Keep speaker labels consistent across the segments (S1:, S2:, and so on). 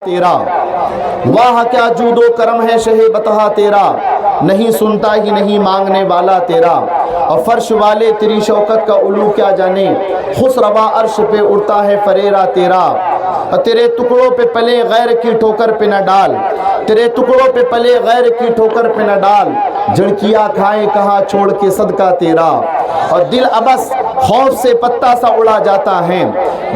S1: تیرا، واہ کیا جودو کرم ہے شہ بتہا تیرا، نہیں سنتا ہی نہیں مانگنے والا تیرا، اور فرش والے تیری شوکت کا علو کیا جانے، خسروا عرش پہ اڑتا ہے فریرا تیرا، اور تیرے ٹکڑوں پہ پلے غیر کی ٹھوکر پہ نہ ڈال، تیرے ٹکڑوں پہ پلے غیر کی ٹھوکر پہ نہ ڈال، جھڑکیاں کھائیں کہاں چھوڑ کے صدقہ تیرا، اور دل ابس خوف سے پتا سا اڑا جاتا ہے،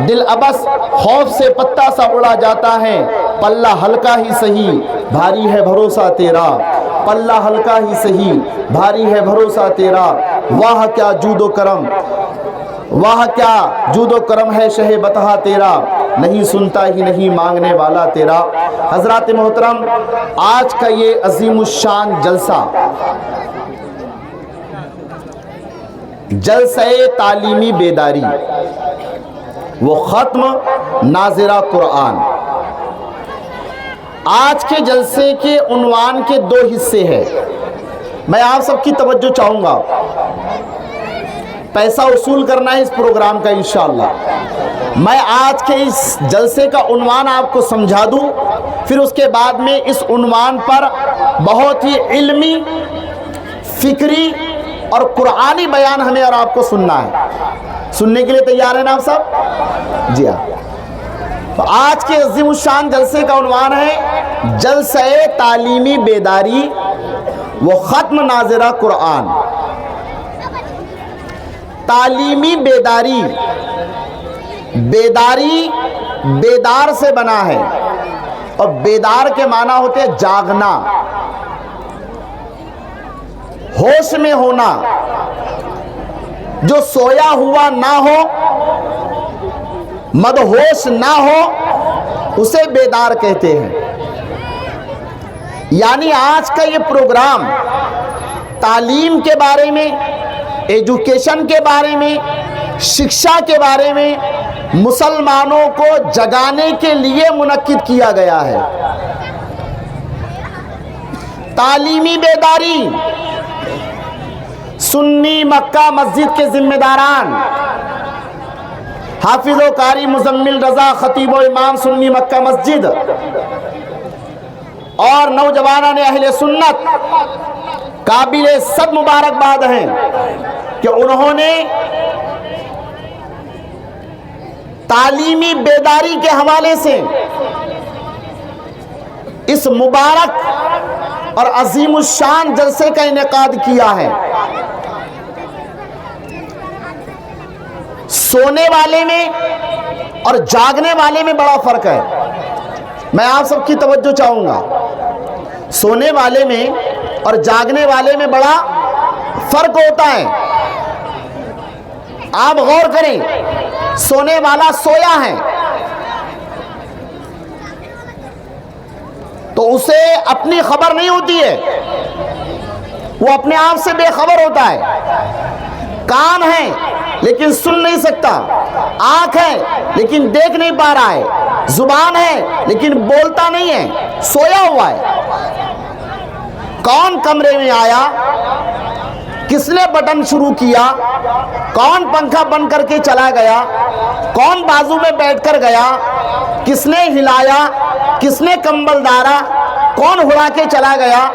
S1: دل ابس خوف سے پتا سا اڑا جاتا ہے، پلہ ہلکا ہی سہی بھاری ہے بھروسہ تیرا، پلہ ہلکا ہی سہی بھاری ہے بھروسہ تیرا، واہ کیا جود و کرم، واہ کیا جود و کرم ہے شہ بتہا تیرا، نہیں سنتا ہی نہیں مانگنے والا تیرا۔ حضرات محترم، آج کا یہ عظیم الشان جلسہ جلسہ تعلیمی بیداری وہ ختم ناظرہ قرآن، آج کے جلسے کے عنوان کے دو حصے ہیں۔ میں آپ سب کی توجہ چاہوں گا، پیسہ وصول کرنا ہے اس پروگرام کا انشاءاللہ۔ میں آج کے اس جلسے کا عنوان آپ کو سمجھا دوں، پھر اس کے بعد میں اس عنوان پر بہت ہی علمی، فکری اور قرآنی بیان ہمیں اور آپ کو سننا ہے۔ سننے کے لیے تیار ہیں نا آپ سب؟ جی ہاں۔ تو آج کے عظیم الشان جلسے کا عنوان ہے جلسہ تعلیمی بیداری وہ ختم ناظرہ قرآن۔ تعلیمی بیداری، بیداری بیدار سے بنا ہے، اور بیدار کے معنی ہوتے ہیں جاگنا، ہوش میں ہونا، جو سویا ہوا نہ ہو، مدہوش نہ ہو، اسے بیدار کہتے ہیں۔ یعنی آج کا یہ پروگرام تعلیم کے بارے میں، ایجوکیشن کے بارے میں، شکشا کے بارے میں مسلمانوں کو جگانے کے لیے منعقد کیا گیا ہے۔ تعلیمی بیداری، سنی مکہ مسجد کے ذمہ داران حافظ و قاری مزمل رضا خطیب و امام سنی مکہ مسجد اور نوجوانان اہل سنت قابل صد مبارکباد ہیں کہ انہوں نے تعلیمی بیداری کے حوالے سے اس مبارک اور عظیم الشان جلسے کا انعقاد کیا ہے۔ سونے والے میں اور جاگنے والے میں بڑا فرق ہے، میں آپ سب کی توجہ چاہوں گا۔ سونے والے میں اور جاگنے والے میں بڑا فرق ہوتا ہے۔ آپ غور کریں، سونے والا سویا ہے تو اسے اپنی خبر نہیں ہوتی ہے، وہ اپنے آپ سے بے خبر ہوتا ہے۔ کان ہے لیکن سن نہیں سکتا، آنکھ ہے لیکن دیکھ نہیں پا رہا ہے، زبان ہے لیکن بولتا نہیں ہے، سویا ہوا ہے۔ کون کمرے میں آیا، کس نے بٹن شروع کیا، کون پنکھا بند کر کے چلا گیا، کون بازو میں بیٹھ کر گیا، کس نے ہلایا، کس نے کمبل ڈالا، کون اڑا کے چلا گیا،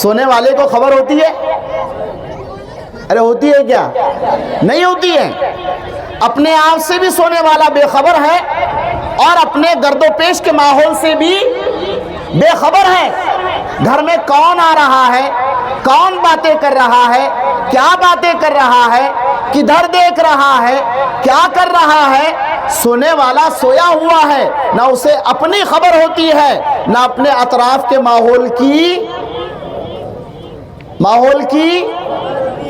S1: سونے والے کو خبر ہوتی ہے؟ ارے ہوتی ہے کیا؟ نہیں ہوتی ہے۔ اپنے آپ سے بھی سونے والا بے خبر ہے اور اپنے گرد و پیش کے ماحول سے بھی بے خبر ہے۔ گھر میں کون آ رہا ہے، کون باتیں کر رہا ہے، کیا باتیں کر رہا ہے، کدھر دیکھ رہا ہے، کیا کر رہا ہے، سونے والا سویا ہوا ہے، نہ اسے اپنی خبر ہوتی ہے نہ اپنے اطراف کے ماحول کی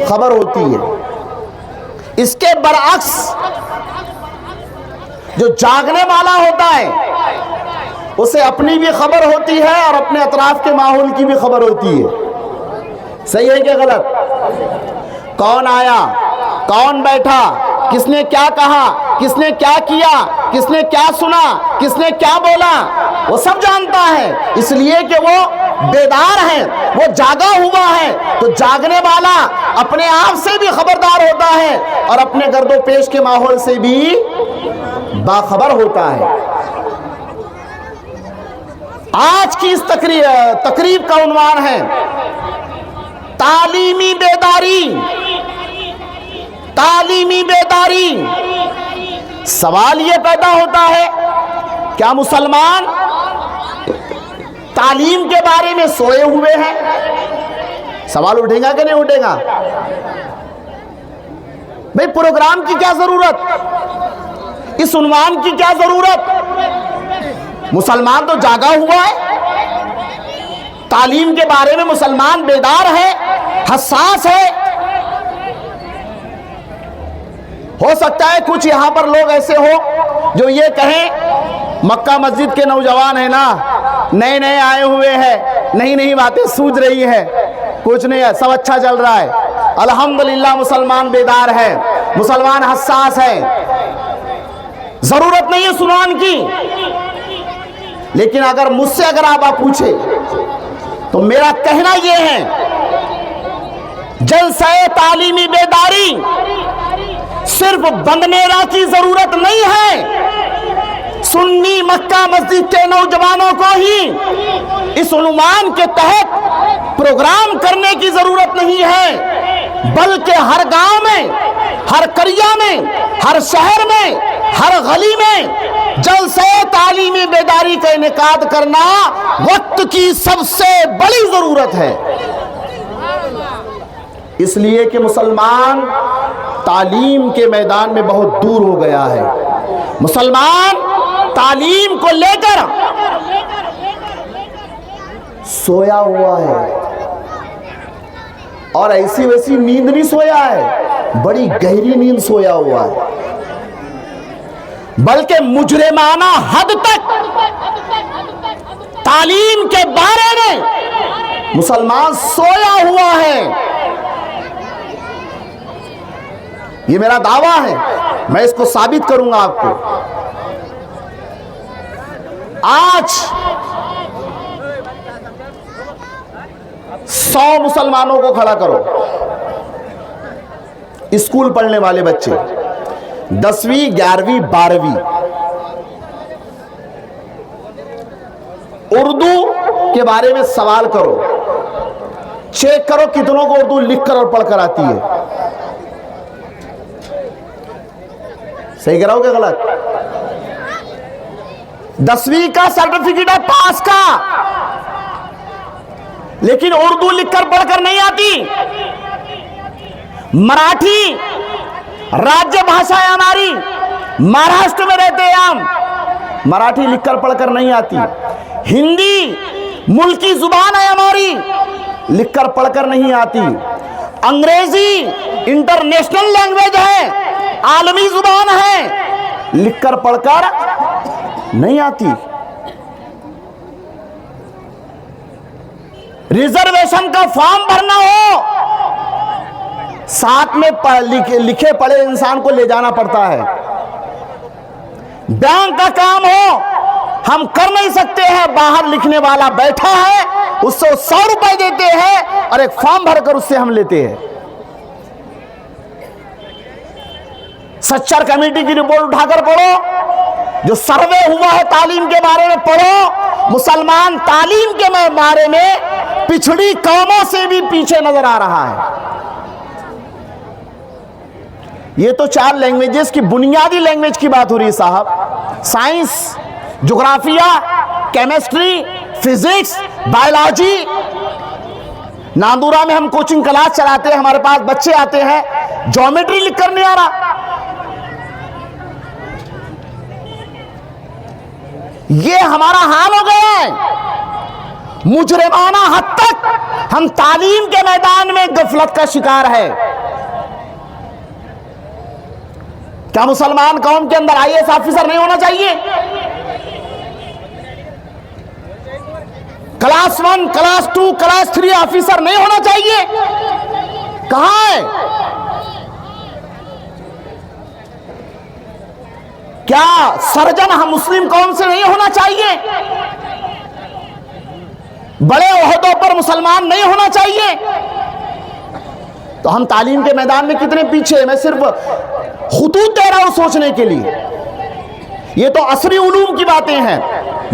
S1: خبر ہوتی ہے۔ اس کے برعکس جو جاگنے والا ہوتا ہے اسے اپنی بھی خبر ہوتی ہے اور اپنے اطراف کے ماحول کی بھی خبر ہوتی ہے۔ صحیح ہے کہ غلط؟ کون آیا، کون بیٹھا، کس نے کیا کہا، کس نے کیا کیا، کس نے کیا سنا، کس نے کیا بولا، وہ سب جانتا ہے، اس لیے کہ وہ بیدار ہے، وہ جاگا ہوا ہے۔ تو جاگنے والا اپنے آپ سے بھی خبردار ہوتا ہے اور اپنے گرد و پیش کے ماحول سے بھی باخبر ہوتا ہے۔ آج کی اس تقریب کا عنوان ہے تعلیمی بیداری. تعلیمی بیداری. سوال یہ پیدا ہوتا ہے کیا مسلمان تعلیم کے بارے میں سوئے ہوئے ہیں؟ سوال اٹھے گا کہ نہیں اٹھے گا؟ بھئی پروگرام کی کیا ضرورت؟ اس عنوان کی کیا ضرورت؟ مسلمان تو جاگا ہوا ہے، تعلیم کے بارے میں مسلمان بیدار ہے، حساس ہے. ہو سکتا ہے کچھ یہاں پر لوگ ایسے ہو جو یہ کہیں مکہ مسجد کے نوجوان ہیں نا، نئے نئے آئے ہوئے ہیں، نئی نئی باتیں سوچ رہی ہے، کچھ نہیں ہے، سب اچھا چل رہا ہے. الحمدللہ مسلمان بیدار ہے، مسلمان حساس ہے، ضرورت نہیں ہے سنان کی. لیکن اگر مجھ سے آپ پوچھے تو میرا کہنا یہ ہے جلسہ تعلیمی بیداری صرف بندمیرا کی ضرورت نہیں ہے. سنی مکہ مسجد کے نوجوانوں کو ہی اس عنوان کے تحت پروگرام کرنے کی ضرورت نہیں ہے، بلکہ ہر گاؤں میں، ہر قریہ میں، ہر شہر میں، ہر گلی میں جلسہ تعلیمی بیداری کا انعقاد کرنا وقت کی سب سے بڑی ضرورت ہے. اس لیے کہ مسلمان تعلیم کے میدان میں بہت دور ہو گیا ہے. مسلمان تعلیم کو لے کر سویا ہوا ہے، اور ایسی ویسی نیند نہیں سویا ہے، بڑی گہری نیند سویا ہوا ہے، بلکہ مجرمانہ حد تک تعلیم کے بارے میں مسلمان سویا ہوا ہے. یہ میرا دعویٰ ہے، میں اس کو ثابت کروں گا آپ کو. آج 100 مسلمانوں کو کھڑا کرو، اسکول پڑھنے والے بچے 10ویں 11ویں 12ویں، اردو کے بارے میں سوال کرو، چیک کرو کتنوں کو اردو لکھ کر اور پڑھ کر آتی ہے. صحیح کہہ رہا ہو کہ غلط؟ 10ویں کا سرٹیفکیٹ ہے پاس کا، لیکن اردو لکھ کر پڑھ کر نہیں آتی. مراٹھی راجیہ بھاشا ہے ہماری، مہاراشٹر میں رہتے ہیں ہم، مراٹھی لکھ کر پڑھ کر نہیں آتی. ہندی ملکی زبان ہے ہماری، لکھ کر پڑھ کر نہیں آتی. انگریزی انٹرنیشنل لینگویج ہے، عالمی زبان ہے، لکھ کر پڑھ کر نہیں آتی. ریزرویشن کا فارم بھرنا ہو، ساتھ میں لکھے پڑھے انسان کو لے جانا پڑتا ہے. بینک کا کام ہو، ہم کر نہیں سکتے ہیں، باہر لکھنے والا بیٹھا ہے، اس سے 100 روپے دیتے ہیں اور ایک فارم بھر کر اس سے ہم لیتے ہیں. سچر کمیٹی کی رپورٹ اٹھا کر پڑھو، جو سروے ہوا ہے تعلیم کے بارے میں پڑھو. مسلمان تعلیم کے بارے میں پچھڑی قوموں سے بھی پیچھے نظر آ رہا ہے. یہ تو 4 لینگویجز کی بنیادی لینگویج کی بات ہو رہی ہے صاحب. سائنس، جغرافیہ، کیمسٹری، فزکس، بایولوجی. ناندورا میں ہم کوچنگ کلاس چلاتے ہیں، ہمارے پاس بچے آتے ہیں، جیومیٹری لکھ کر نہیں آ رہا. یہ ہمارا حال ہو گیا ہے. مجرمانہ حد تک ہم تعلیم کے میدان میں غفلت کا شکار ہے. کیا مسلمان قوم کے اندر IAS آفیسر نہیں ہونا چاہیے؟ کلاس 1، کلاس 2، کلاس 3 آفیسر نہیں ہونا چاہیے؟ کہاں ہے؟ کیا سرجن ہم مسلم قوم سے نہیں ہونا چاہیے؟ بڑے عہدوں پر مسلمان نہیں ہونا چاہیے؟ تو ہم تعلیم کے میدان میں کتنے پیچھے ہیں. میں صرف خطوط دے رہا ہوں سوچنے کے لیے. یہ تو عصری علوم کی باتیں ہیں.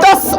S1: 10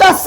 S1: 10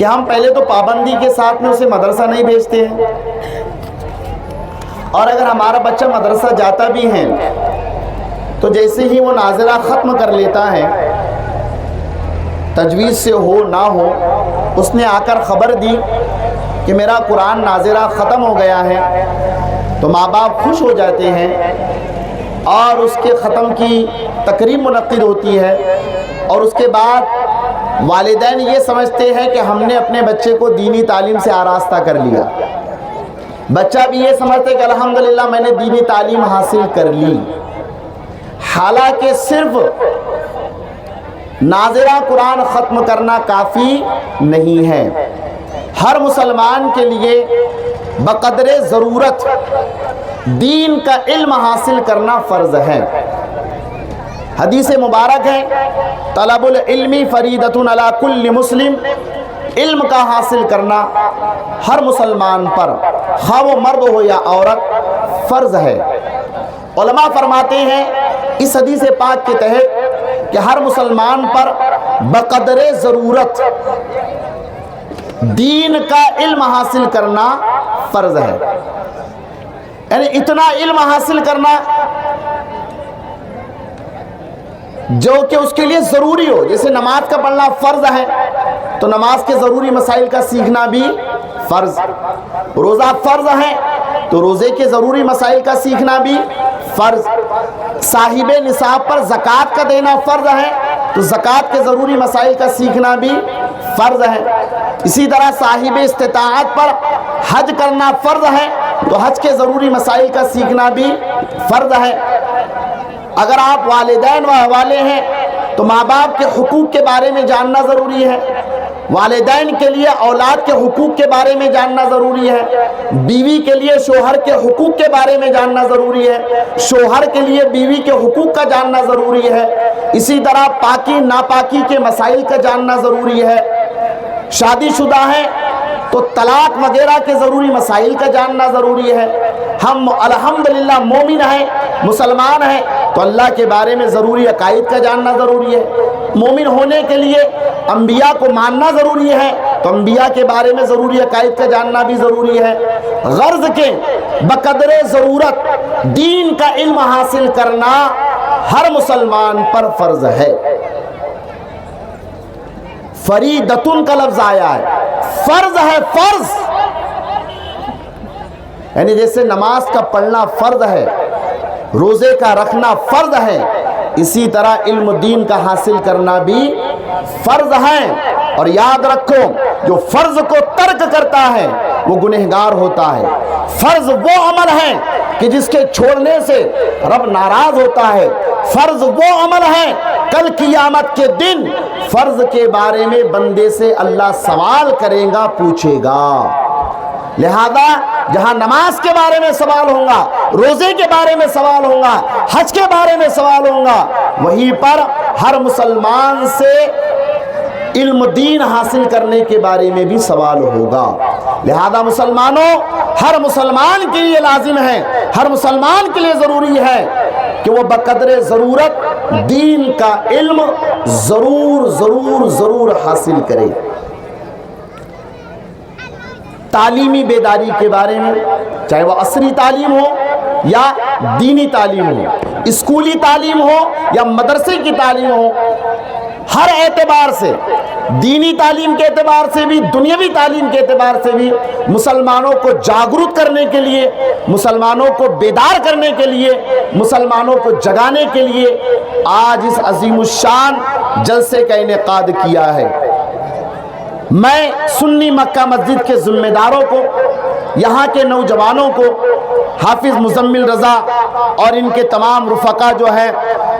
S1: کہ ہم پہلے تو پابندی کے ساتھ میں اسے مدرسہ نہیں بھیجتے ہیں، اور اگر ہمارا بچہ مدرسہ جاتا بھی ہے تو جیسے ہی وہ ناظرہ ختم کر لیتا ہے، تجویز سے ہو نہ ہو، اس نے آ کر خبر دی کہ میرا قرآن ناظرہ ختم ہو گیا ہے، تو ماں باپ خوش ہو جاتے ہیں اور اس کے ختم کی تقریب منعقد ہوتی ہے، اور اس کے بعد والدین یہ سمجھتے ہیں کہ ہم نے اپنے بچے کو دینی تعلیم سے آراستہ کر لیا، بچہ بھی یہ سمجھتے کہ الحمدللہ میں نے دینی تعلیم حاصل کر لی، حالانکہ صرف ناظرہ قرآن ختم کرنا کافی نہیں ہے۔ ہر مسلمان کے لیے بقدر ضرورت دین کا علم حاصل کرنا فرض ہے۔ حدیث مبارک ہے، طلب العلم فریضۃ علی کل مسلم، علم کا حاصل کرنا ہر مسلمان پر، خواہ وہ مرد ہو یا عورت، فرض ہے۔ علماء فرماتے ہیں اس حدیث پاک کے تحت کہ ہر مسلمان پر بقدر ضرورت دین کا علم حاصل کرنا فرض ہے، یعنی اتنا علم حاصل کرنا جو کہ اس کے لیے ضروری ہو۔ جیسے نماز کا پڑھنا فرض ہے تو نماز کے ضروری مسائل کا سیکھنا بھی فرض، روزہ فرض ہے تو روزے کے ضروری مسائل کا سیکھنا بھی فرض، صاحب نصاب پر زکوٰۃ کا دینا فرض ہے تو زکوٰۃ کے ضروری مسائل کا سیکھنا بھی فرض ہے۔ اسی طرح صاحب استطاعت پر حج کرنا فرض ہے تو حج کے ضروری مسائل کا سیکھنا بھی فرض ہے۔ اگر آپ والدین و حوالے ہیں تو ماں باپ کے حقوق کے بارے میں جاننا ضروری ہے، والدین کے لیے اولاد کے حقوق کے بارے میں جاننا ضروری ہے، بیوی کے لیے شوہر کے حقوق کے بارے میں جاننا ضروری ہے، شوہر کے لیے بیوی کے حقوق کا جاننا ضروری ہے، اسی طرح پاکی ناپاکی کے مسائل کا جاننا ضروری ہے۔ شادی شدہ ہیں تو طلاق وغیرہ کے ضروری مسائل کا جاننا ضروری ہے۔ ہم الحمدللہ مومن ہیں، مسلمان ہیں تو اللہ کے بارے میں ضروری عقائد کا جاننا ضروری ہے۔ مومن ہونے کے لیے انبیاء کو ماننا ضروری ہے تو انبیاء کے بارے میں ضروری عقائد کا جاننا بھی ضروری ہے۔ غرض کے بقدر ضرورت دین کا علم حاصل کرنا ہر مسلمان پر فرض ہے۔ فریدتن کا لفظ آیا ہے، فرض ہے، فرض، یعنی جیسے نماز کا پڑھنا فرض ہے، روزے کا رکھنا فرض ہے، اسی طرح علم دین کا حاصل کرنا بھی فرض ہے۔ اور یاد رکھو جو فرض کو ترک کرتا ہے وہ گنہگار ہوتا ہے۔ فرض وہ عمل ہے کہ جس کے چھوڑنے سے رب ناراض ہوتا ہے، فرض وہ عمل ہے کل قیامت کے دن فرض کے بارے میں بندے سے اللہ سوال کرے گا، پوچھے گا۔ لہذا جہاں نماز کے بارے میں سوال ہوگا، روزے کے بارے میں سوال ہوگا، حج کے بارے میں سوال ہوگا، وہیں پر ہر مسلمان سے علم دین حاصل کرنے کے بارے میں بھی سوال ہوگا۔ لہذا مسلمانوں، ہر مسلمان کے لیے لازم ہے، ہر مسلمان کے لیے ضروری ہے کہ وہ بقدر ضرورت دین کا علم ضرور ضرور ضرور حاصل کرے۔ تعلیمی بیداری کے بارے میں، چاہے وہ عصری تعلیم ہو یا دینی تعلیم ہو، اسکولی تعلیم ہو یا مدرسے کی تعلیم ہو، ہر اعتبار سے، دینی تعلیم کے اعتبار سے بھی، دنیاوی تعلیم کے اعتبار سے بھی، مسلمانوں کو جاگرت کرنے کے لیے، مسلمانوں کو بیدار کرنے کے لیے، مسلمانوں کو جگانے کے لیے آج اس عظیم الشان جلسے کا انعقاد کیا ہے۔ میں سنی مکہ مسجد کے ذمہ داروں کو، یہاں کے نوجوانوں کو، حافظ مزمل رضا اور ان کے تمام رفقا جو ہیں،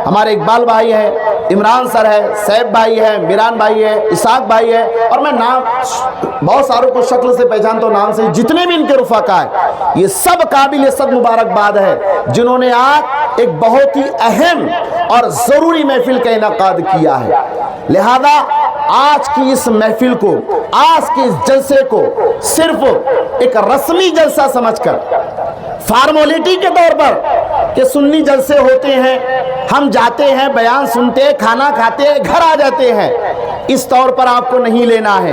S1: ہمارے اقبال بھائی ہیں، عمران سر ہے، سیب بھائی ہے، میران بھائی ہے، اسحاق بھائی ہے، اور میں نام بہت ساروں کو شکل سے پہچانتا ہوں، نام سے، جتنے بھی ان کے رفقا ہیں، یہ سب قابل صد مبارکباد ہے جنہوں نے آج ایک بہت ہی اہم اور ضروری محفل کا انعقاد کیا ہے۔ لہذا آج کی اس محفل کو، آج کے اس جلسے کو صرف ایک رسمی جلسہ سمجھ کر، فارمولیٹی کے طور پر کہ سنی جلسے ہوتے ہیں، ہم جاتے ہیں، بیان سنتے، کھانا کھاتے، گھر آ جاتے ہیں، اس طور پر آپ کو نہیں لینا ہے،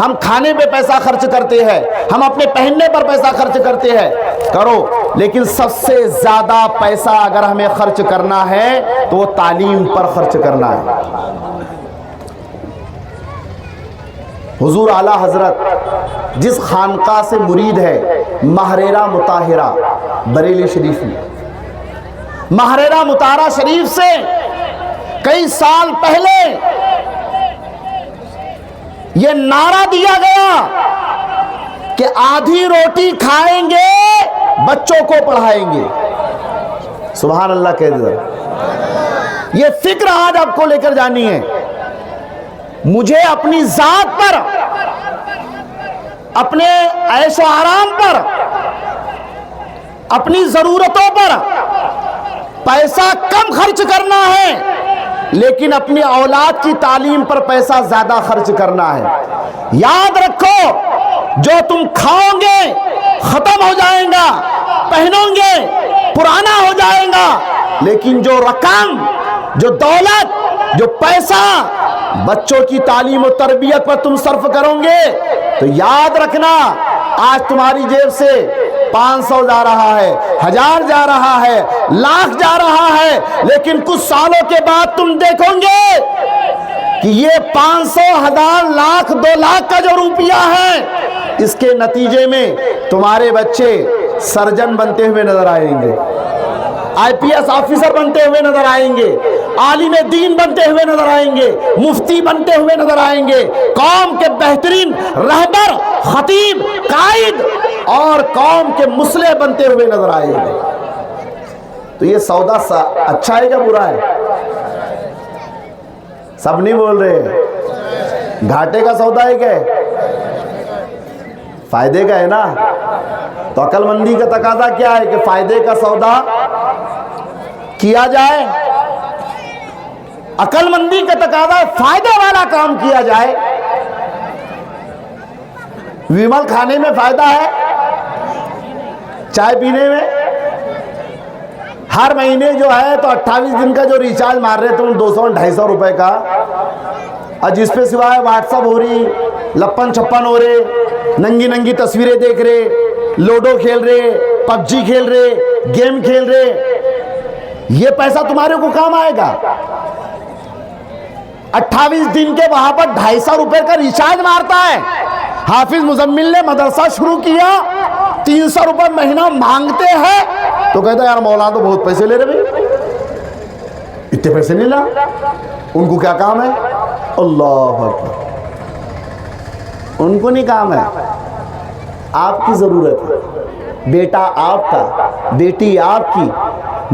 S1: ہم کھانے پہ پیسہ خرچ کرتے ہیں, ہم اپنے پہننے پر پیسہ خرچ کرتے ہیں, کرو, لیکن سب سے زیادہ پیسہ اگر ہمیں خرچ کرنا ہے تو وہ تعلیم پر خرچ کرنا ہے. حضور اعلیٰ حضرت جس خانقاہ سے مرید ہے محریرہ مطہرہ بریلی شریف میں, محریرہ مطہرہ شریف سے کئی سال پہلے یہ نعرہ دیا گیا کہ آدھی روٹی کھائیں گے بچوں کو پڑھائیں گے. سبحان اللہ کہہ دو. یہ فکر آج آپ کو لے کر جانی ہے. مجھے اپنی ذات پر, اپنے عیش و آرام پر, اپنی ضرورتوں پر پیسہ کم خرچ کرنا ہے, لیکن اپنی اولاد کی تعلیم پر پیسہ زیادہ خرچ کرنا ہے. یاد رکھو, جو تم کھاؤ گے ختم ہو جائے گا, پہنو گے پرانا ہو جائے گا, لیکن جو رقم, جو دولت, جو پیسہ بچوں کی تعلیم و تربیت پر تم صرف کرو گے تو یاد رکھنا آج تمہاری جیب سے 500 جا رہا ہے, 1000 جا رہا ہے, لاکھ جا رہا ہے, لیکن کچھ سالوں کے بعد تم دیکھو گے کہ یہ 500, 1000, لاکھ, 2 لاکھ کا جو روپیہ ہے اس کے نتیجے میں تمہارے بچے سرجن بنتے ہوئے نظر آئیں گے, IPS آفیسر بنتے ہوئے نظر آئیں گے, عالم دین بنتے ہوئے نظر آئیں گے, مفتی بنتے ہوئے نظر آئیں گے, قوم کے بہترین رہبر, خطیب, قائد اور قوم کے مصلح بنتے ہوئے نظر آئیں گے. تو یہ سودا اچھا ہے کیا برا ہے؟ سب نہیں بول رہے. گھاٹے کا سودا ہے کیا؟ فائدے کا ہے نا. تو عقل مندی کا تقاضا کیا ہے کہ فائدے کا سودا کیا جائے. عقل مندی کا تقاضا فائدے والا کام کیا جائے. ویمل کھانے میں فائدہ ہے, چائے پینے میں. ہر مہینے جو ہے تو 28 دن کا جو ریچارج مار رہے تم 200-250 روپے کا, اور جس پہ سوائے واٹس اپ ہو رہی, لپن چھپن ہو رہے, ننگی ننگی تصویریں دیکھ رہے, لوڈو کھیل رہے, پب جی کھیل رہے, گیم کھیل رہے, یہ پیسہ تمہارے کو کام آئے گا؟ 28 دن کے وہاں پر 250 روپے کا ریچارج مارتا ہے. حافظ مزمل نے مدرسہ شروع کیا, 300 روپے مہینہ مانگتے ہیں تو کہتا ہے یار مولانا تو بہت پیسے لے رہے بھائی, اتنے پیسے نہیں لا. ان کو کیا کام ہے؟ اللہ اکبر. ان کو نہیں کام ہے, آپ کی ضرورت ہے, بیٹا آپ کا, بیٹی آپ کی,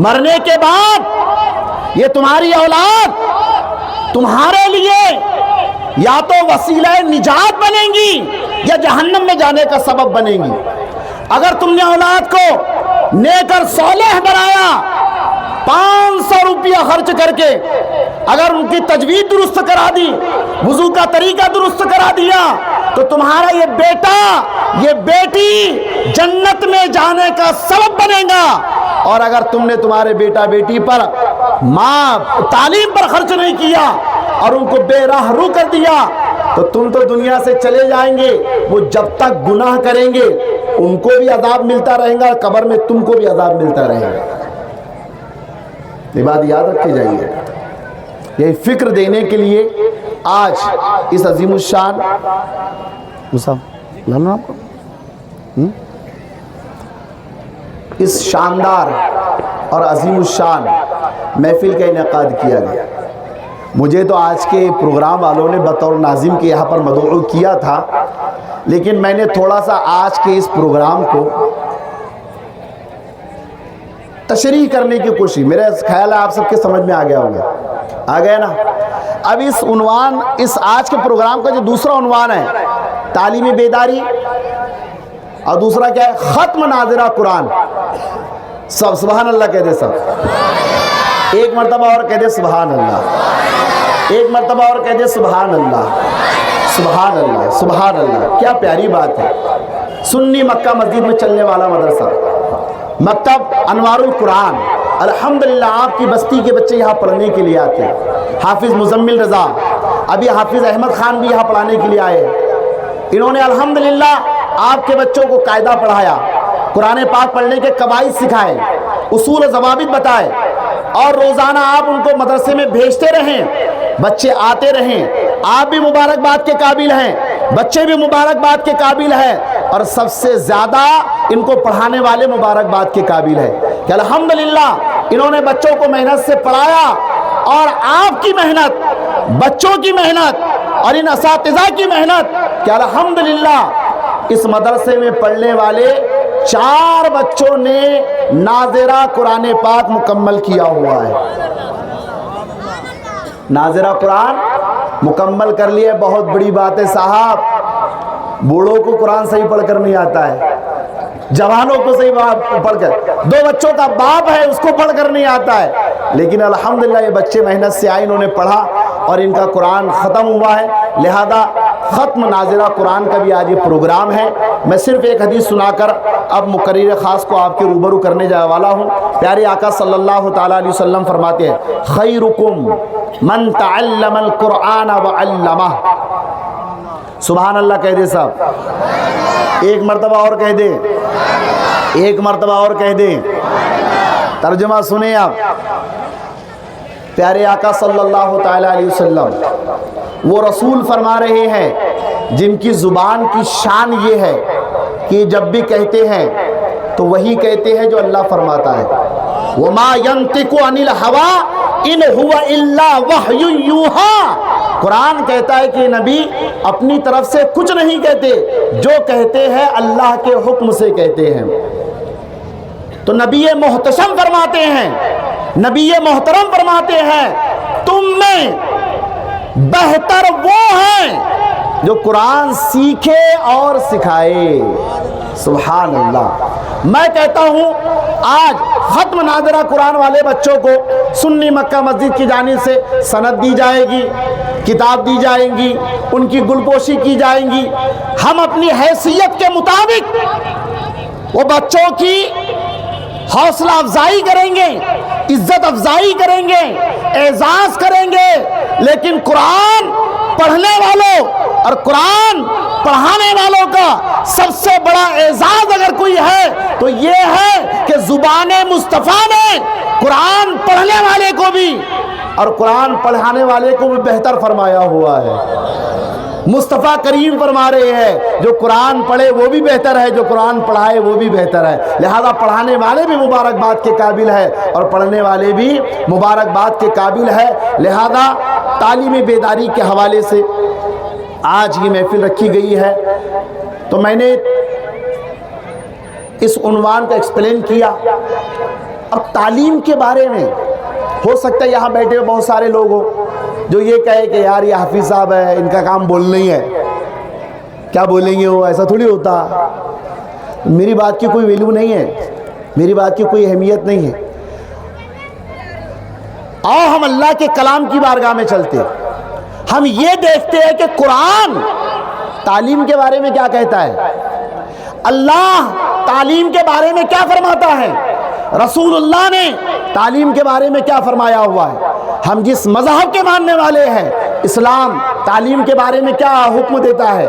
S1: مرنے کے بعد یہ تمہاری اولاد تمہارے لیے یا تو وسیلہ نجات بنیں گی یا جہنم میں جانے کا سبب بنیں گی. اگر تم نے اولاد کو نیک اور صالح بنایا, 500 روپیہ خرچ کر کے اگر ان کی تجوید درست کرا دی, وضو کا طریقہ درست کرا دیا, تو تمہارا یہ بیٹا, یہ بیٹی جنت میں جانے کا سبب بنے گا. اور اگر تم نے تمہارے بیٹا بیٹی پر ماں تعلیم پر خرچ نہیں کیا اور ان کو بے راہ رو کر دیا تو تم تو دنیا سے چلے جائیں گے. وہ جب تک گناہ کریں گے ان کو بھی عذاب ملتا رہے گا, قبر میں تم کو بھی عذاب ملتا رہے گا. یہ بات یاد رکھی جائیے. یہ فکر دینے کے لیے آج اس عظیم الشان اس شاندار اور عظیم الشان محفل کا انعقاد کیا گیا. مجھے تو آج کے پروگرام والوں نے بطور ناظم کے یہاں پر مدعو کیا تھا, لیکن میں نے تھوڑا سا آج کے اس پروگرام کو تشریح کرنے کی کوشش, میرا خیال ہے آپ سب کے سمجھ میں آ گیا ہوگا, آ گیا نا. اب اس عنوان, اس آج کے پروگرام کا جو دوسرا عنوان ہے تعلیمی بیداری, اور دوسرا کیا ہے؟ ختم ناظرہ قرآن. سب سبحان اللہ کہہ دے, سب ایک مرتبہ اور کہہ دے سبحان اللہ, ایک مرتبہ اور کہہ دے سبحان اللہ, سبحان اللہ, سبحان اللہ. کیا پیاری بات ہے. سنی مکہ مسجد میں چلنے والا مدرسہ, مکتب انوار القرآن, الحمدللہ آپ کی بستی کے بچے یہاں پڑھنے کے لیے آتے ہیں. حافظ مزمل رضا, ابھی حافظ احمد خان بھی یہاں پڑھانے کے لیے آئے ہیں. انہوں نے الحمدللہ آپ کے بچوں کو قاعدہ پڑھایا، قرآن پاک پڑھنے کے قواعد سکھائے، اصول و ضوابط بتائے، اور روزانہ آپ ان کو مدرسے میں بھیجتے رہیں، بچے آتے رہیں۔ آپ بھی مبارکباد کے قابل ہیں، بچے بھی مبارکباد کے قابل ہیں، اور سب سے زیادہ ان کو پڑھانے والے مبارکباد کے قابل ہیں کہ الحمدللہ انہوں نے بچوں کو محنت سے پڑھایا، اور آپ کی محنت، بچوں کی محنت اور ان اساتذہ کی محنت کہ الحمدللہ اس مدرسے میں پڑھنے والے 4 بچوں نے ناظرہ قرآن پاک مکمل کیا ہوا ہے۔ ناظرہ قرآن مکمل کر لیے، بہت بڑی بات ہے صاحب۔ بوڑھوں کو قرآن صحیح پڑھ کر نہیں آتا ہے، جوانوں کو صحیح پڑھ کر، 2 بچوں کا باپ ہے اس کو پڑھ کر نہیں آتا ہے، لیکن الحمدللہ یہ بچے محنت سے آئے، انہوں نے پڑھا اور ان کا قرآن ختم ہوا ہے۔ لہذا ختم ناظرہ قرآن کا بھی آج یہ پروگرام ہے۔ میں صرف ایک حدیث سنا کر اب مقرر خاص کو آپ کے روبرو کرنے جانے والا ہوں۔ پیارے آقا صلی اللہ تعالیٰ علیہ وسلم فرماتے ہیں خیرکم من تعلم القرآن وعلمہ۔ سبحان اللہ کہہ دے صاحب، ایک مرتبہ اور کہہ دے، ایک مرتبہ اور کہہ دیں۔ ترجمہ سنیں آپ، پیارے آقا صلی اللہ تعالیٰ علیہ وسلم وہ رسول فرما رہے ہیں جن کی زبان کی شان یہ ہے کہ جب بھی کہتے ہیں تو وہی کہتے ہیں جو اللہ فرماتا ہے۔ وَمَا يَنْطِقُ عَنِ الْهَوَىٰ إِنْ هُوَ إِلَّا وَحْيٌ يُوحَىٰ۔ قرآن کہتا ہے کہ نبی اپنی طرف سے کچھ نہیں کہتے، جو کہتے ہیں اللہ کے حکم سے کہتے ہیں۔ تو نبی محتشم فرماتے ہیں، نبی محترم فرماتے ہیں تم میں بہتر وہ ہیں جو قرآن سیکھے اور سکھائے۔ سبحان اللہ۔ میں کہتا ہوں آج ختم ناظرہ قرآن والے بچوں کو سنی مکہ مسجد کی جانب سے سند دی جائے گی، کتاب دی جائیں گی، ان کی گلپوشی کی جائیں گی۔ ہم اپنی حیثیت کے مطابق وہ بچوں کی حوصلہ افزائی کریں گے، عزت افزائی کریں گے، اعزاز کریں گے، لیکن قرآن پڑھنے والوں اور قرآن پڑھانے والوں کا سب سے بڑا اعزاز اگر کوئی ہے تو یہ ہے کہ زبان مصطفیٰ نے قرآن پڑھنے والے کو بھی اور قرآن پڑھانے والے کو بھی بہتر فرمایا ہوا ہے۔ مصطفیٰ کریم فرما رہے ہیں جو قرآن پڑھے وہ بھی بہتر ہے، جو قرآن پڑھائے وہ بھی بہتر ہے۔ لہذا پڑھانے والے بھی مبارکباد کے قابل ہے اور پڑھنے والے بھی مبارکباد کے قابل ہے۔ لہذا تعلیمی بیداری کے حوالے سے آج یہ محفل رکھی گئی ہے، تو میں نے اس عنوان کو ایکسپلین کیا۔ اب تعلیم کے بارے میں ہو سکتا ہے یہاں بیٹھے ہوئے بہت سارے لوگ ہوں جو یہ کہے کہ یار یہ حافظ صاحب ہے، ان کا کام بولنا ہی ہے، کیا بولیں گے وہ، ایسا تھوڑی ہوتا۔ میری بات کی کوئی ویلیو نہیں ہے، میری بات کی کوئی اہمیت نہیں ہے۔ آؤ ہم اللہ کے کلام کی بارگاہ میں چلتے، ہم یہ دیکھتے ہیں کہ قرآن تعلیم کے بارے میں کیا کہتا ہے، اللہ تعلیم کے بارے میں کیا فرماتا ہے، رسول اللہ نے تعلیم کے بارے میں کیا فرمایا ہوا ہے۔ ہم جس مذہب کے ماننے والے ہیں، اسلام تعلیم کے بارے میں کیا حکم دیتا ہے۔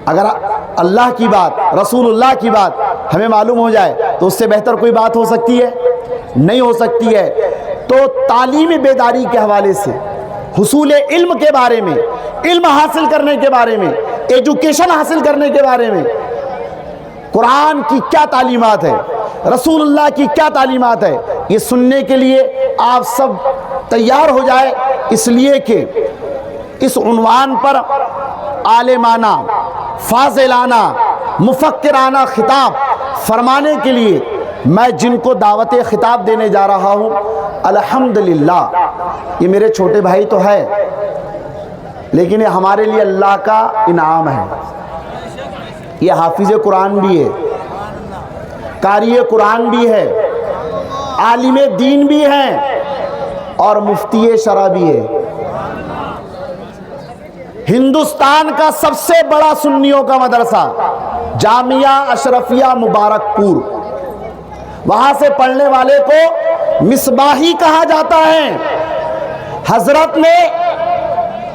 S1: اگر اللہ کی بات، رسول اللہ کی بات ہمیں معلوم ہو جائے تو اس سے بہتر کوئی بات ہو سکتی ہے؟ نہیں ہو سکتی ہے۔ تو تعلیمی بیداری کے حوالے سے، حصول علم کے بارے میں، علم حاصل کرنے کے بارے میں، ایجوکیشن حاصل کرنے کے بارے میں قرآن کی کیا تعلیمات ہے، رسول اللہ کی کیا تعلیمات ہے، یہ سننے کے لیے آپ سب تیار ہو جائے، اس لیے کہ اس عنوان پر عالمانہ، فاضلانہ، مفکرانہ خطاب فرمانے کے لیے میں جن کو دعوت خطاب دینے جا رہا ہوں، الحمدللہ یہ میرے چھوٹے بھائی تو ہے، لیکن یہ ہمارے لیے اللہ کا انعام ہے۔ یہ حافظ قرآن بھی ہے، قاری قرآن بھی ہے، عالم دین بھی ہے اور مفتی شرع بھی ہے۔ ہندوستان کا سب سے بڑا سنیوں کا مدرسہ جامعہ اشرفیہ مبارک پور، وہاں سے پڑھنے والے کو مصباحی کہا جاتا ہے۔ حضرت نے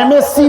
S1: MSc